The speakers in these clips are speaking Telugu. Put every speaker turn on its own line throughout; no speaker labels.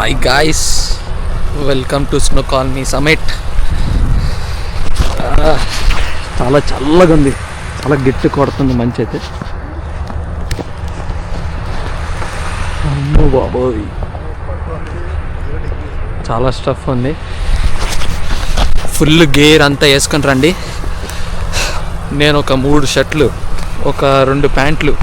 Hi guys, welcome to snow colony summit. చాలా చల్లగా ఉంది, చాలా గట్టి కొడుతుంది మంచి అయితే. అమ్మో బాబోయ్, చాలా స్టఫ్ ఉంది. ఫుల్ గేర్ అంతా వేసుకొని రండి. నేను ఒక 3 షర్ట్లు, ఒక 2 ప్యాంట్లు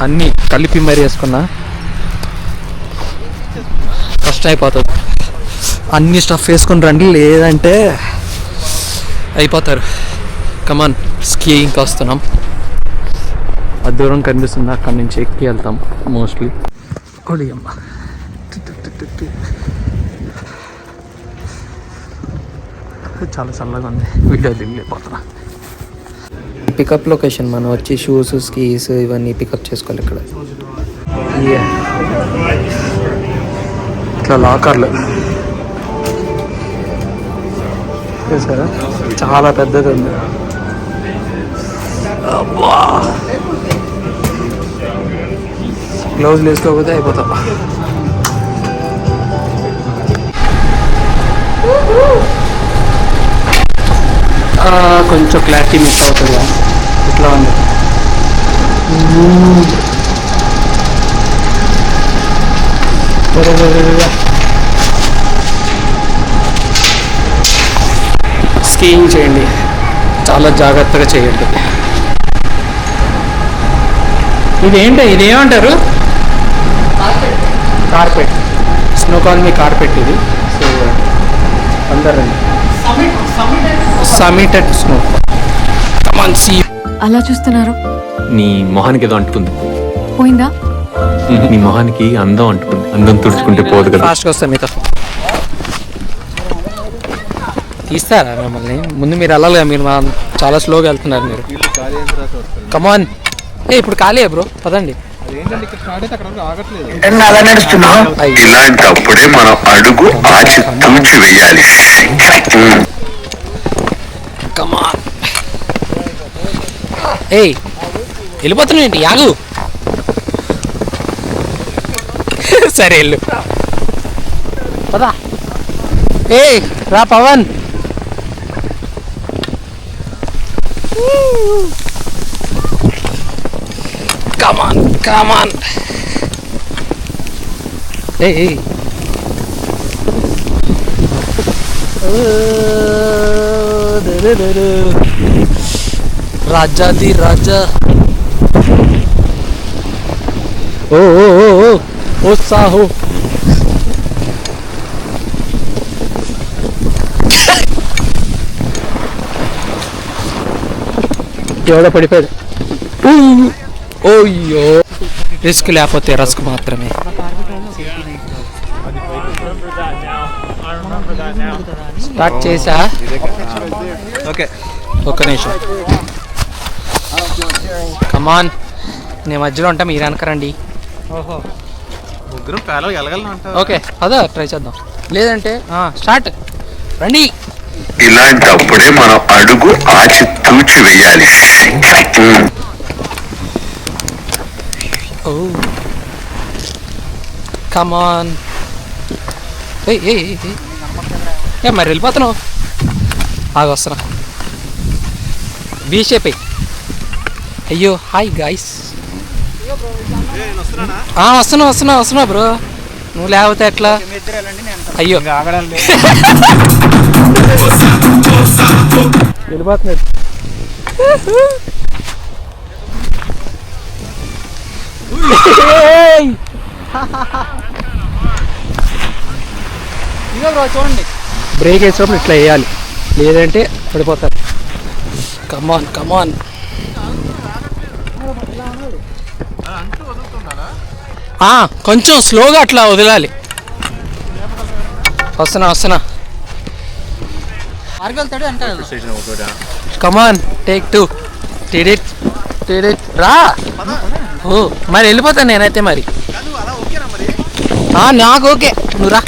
అన్నీ కలిపి మరీ వేసుకున్నా. కష్టం అయిపోతుంది. అన్ని స్టఫ్ వేసుకొని రండి, లేదంటే అయిపోతారు. కమాన్, స్కీయింగ్కి వస్తున్నాం. ఆ దూరం కనిపిస్తుంది, అక్కడి నుంచి ఎక్కి వెళ్తాం మోస్ట్లీ. ఓడి అమ్మ, చాలా చల్లగా ఉంది. వీడియో దిగిపోతున్నా.
పికప్ లొకేషన్ మనం వచ్చి షూస్, స్కీస్ ఇవన్నీ పికప్ చేసుకోవాలి ఇక్కడ.
ఇట్లా లాకర్లు చూసారా, చాలా పెద్దది ఉంది. గ్లౌజ్ వేసుకోకపోతే అయిపోతా. కొంచెం క్లారిటీ మిస్ అవుతుంది. ఇట్లా ఉంది. స్కీయింగ్ చేయండి, చాలా జాగ్రత్తగా చేయండి. ఇదేమంటారు? కార్పెట్. స్నో కాలనీ కార్పెట్ ఇది. సో అందరు summit at snow. Come on see.
అలా చూస్తున్నారు?
నీ మొహానికి ఏదో అంటుకుంది.
పోయిందా?
నీ మొహానికి అందం అంటుకుంది. అందం తుడుచుకుంటే పోదు కదా.
ఫాస్ట్గా వస్తాం మీతో. తీస్తారా మిమ్మల్ని? ముందు మీరు వెళ్ళాలి కదా, మీరు చాలా స్లోగా వెళ్తున్నారు మీరు. కమాన్. ఇప్పుడు ఖాళీ బ్రో, పదండి.
ఇలాంటప్పుడే మనం అడుగు ఆచి తూచి వేయాలి.
కమాన్. వెళ్ళిపోతున్నా ఏంటి? యాగు. సరే వెళ్ళు, పదా. రా పవన్. కమాన్ కమాన్. రాజా ది రాజా. ఓ సాహో. ఎవడో పడిపోయాడు. ఓయ్యో, రిస్క్ లేకపోతే రస్క్ మాత్రమే. స్టార్ట్ చేసా. ఒక్క నిమిషం. కమాన్, నేను మధ్యలో ఉంటా, మీరు వెనకరండి. ఓకే, అదా ట్రై చేద్దాం. లేదంటే స్టార్ట్. రండి.
ఇలాంటప్పుడే మనం అడుగు ఆచి తూచి వేయాలి.
కమాన్. మరి వెళ్ళిపోతున్నావు? ఆగి వస్తున్నా. Be shape. అయ్యో హాయ్ గాయ్స్. వస్తున్నా బ్రో. నువ్వు లేకపోతే ఎట్లా? అయ్యో వెళ్ళిపోతున్నాడు. చూడండి, బ్రేక్ వేసినప్పుడు ఇట్లా వేయాలి, లేదంటే పడిపోతారు. కమాన్ కమాన్. కొంచెం స్లోగా అట్లా వదలాలి. వస్తున్నా. కమాన్, టేక్ 2. టిడిట్ రా. మరి వెళ్ళిపోతాను నేనైతే. మరి నాకు ఓకే, నువ్వు రా.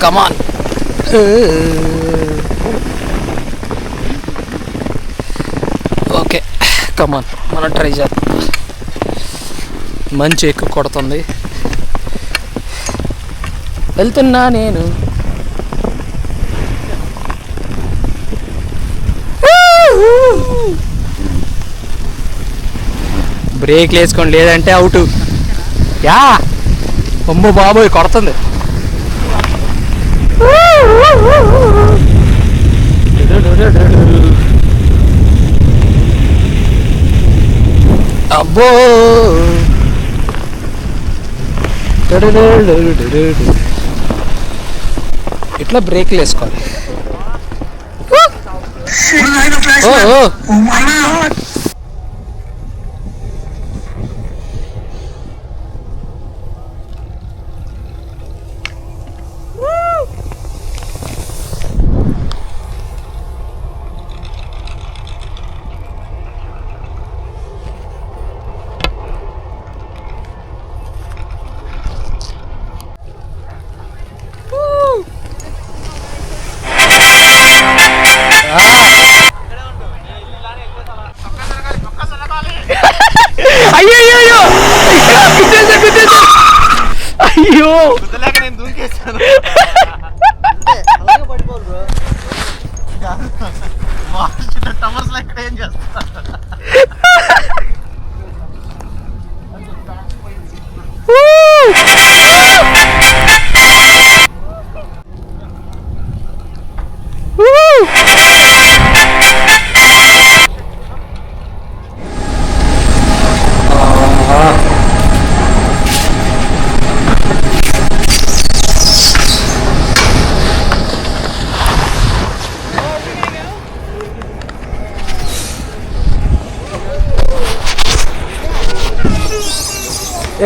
కమాన్. ఓకే కమాన్, మనం ట్రై చేద్దాం. మంచి ఎక్కువ కొడుతుంది. వెళ్తున్నా నేను. బ్రేక్ వేసుకోండి లేదంటే అవుట్. యా అమ్మో బాబోయ్ కొడుతుంది. అబ్బో ఇట్లా బ్రేక్లు వేసుకోవాలి. అయ్యో అయ్యో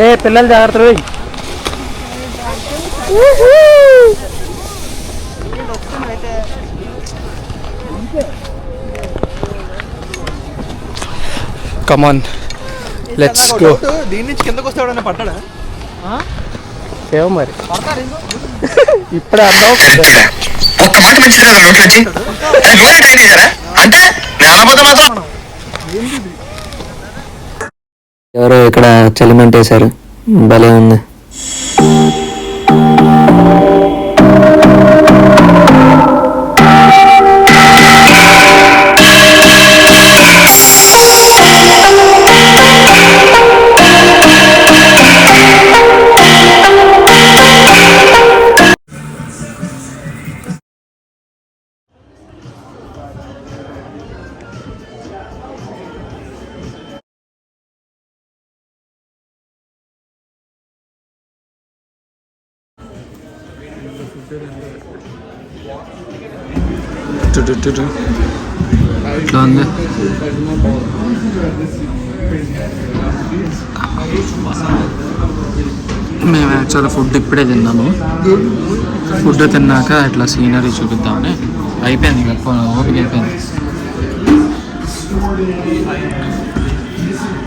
ఏ పిల్లలు జాగ్రత్త. Come on let's go.
దీని నుంచి కిందకు వస్తే ఎవడన్నా పట్టాడా?
ఏమో మరి ఇప్పుడే అర్థం.
ఒక్క మాట మంచిది కదా నోట్లోంచి ట్రై చేశారా అంటే నేను అనబోతే మాత్రం
ఎవరో ఇక్కడ చలిమంట వేశారు, భలే ఉంది.
ఇట్లా ఉంది. మేము యాక్చువల్గా ఫుడ్ ఇప్పుడే తిన్నాము. ఫుడ్ తిన్నాక ఇట్లా సీనరీ చూపిద్దామని. అయిపోయింది ఇంకా ఓపిక అయిపోయింది.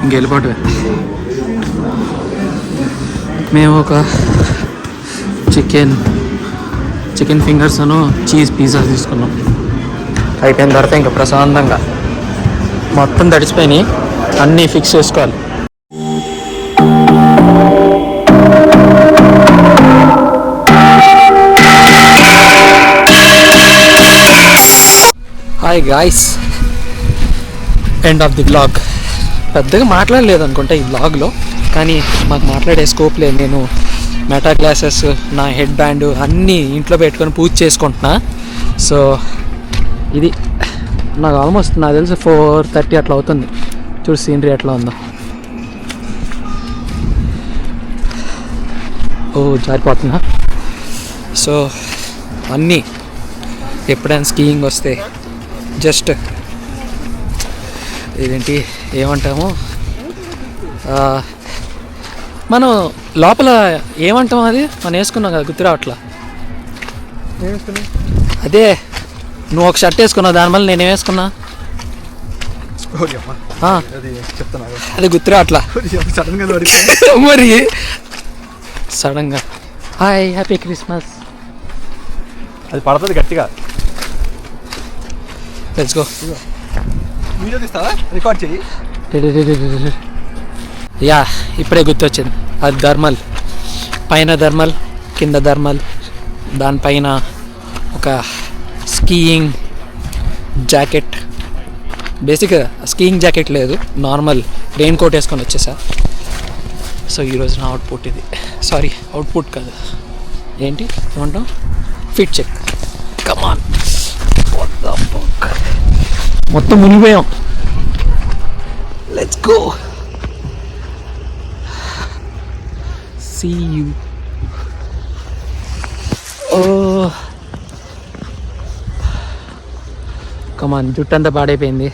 ఇంకెళ్ళిపోవటమే. మేము ఒక చికెన్ ఫింగర్స్ చీజ్ పిజ్జా తీసుకున్నాం. అయిపోయిన తర్వాత ఇంకా ప్రశాంతంగా మొత్తం తడిచిపోయినాయి, అన్నీ ఫిక్స్ చేసుకోవాలి. Hi guys, end of the vlog. పెద్దగా మాట్లాడలేదు అనుకుంటా ఈ వ్లాగ్లో, కానీ మాకు మాట్లాడే స్కోప్ లేదు. నేను మెటా గ్లాసెస్, నా హెడ్ బ్యాండ్ అన్నీ ఇంట్లో పెట్టుకొని పూజ చేసుకుంటున్నా. సో ఇది నాకు ఆల్మోస్ట్ నాకు తెలిసి 4:30 అట్లా అవుతుంది. చూడు సీనరీ ఎట్లా ఉందో. ఓ జారిపోతున్నా. సో అన్నీ ఎప్పుడైనా స్కీయింగ్ వస్తే జస్ట్ ఇదేంటి ఏమంటాము మనం లోపల ఏమంటాం, అది మనం వేసుకున్నాం కదా గుర్తు రావట్లా. అదే నువ్వు ఒక షర్ట్ వేసుకున్నావు, దానివల్ల నేనేం వేసుకున్నా
అది చెప్తాను,
అది గుర్తు రావట్లా.
సడన్గా
మరి సడన్గా హాయ్ హ్యాపీ క్రిస్మస్.
అది పడుతుంది గట్టిగా.
Let's go.
వీడియో తీస్తావా? రికార్డ్ చెయ్యి.
యా ఇప్పుడే గుర్తొచ్చింది. అది థర్మల్, పైన థర్మల్ కింద థర్మల్, దానిపైన ఒక స్కీయింగ్ జాకెట్. బేసిక్గా స్కీయింగ్ జాకెట్ లేదు, నార్మల్ రెయిన్ కోట్ వేసుకొని వచ్చేసా. సో ఈరోజు నా అవుట్పుట్ ఇది. సారీ అవుట్పుట్ కాదు, ఏంటి ఏమంటాం, ఫిట్ చెక్. కమాన్, మొత్తం మునిగిపోయాం. Let's go. See you. Oh come on, జుట్టు అంతా పాడైపోయింది.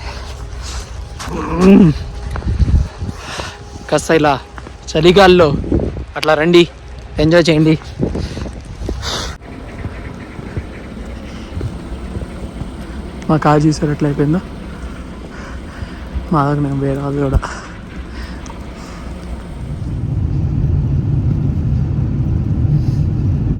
కాస్త ఇలా చలిగాల్లో అట్లా రండి, ఎంజాయ్ చేయండి. మా కార్ చూసారు ఎట్లా అయిపోయిందో. మా దగ్గర నేను వేరే వాళ్ళు కూడా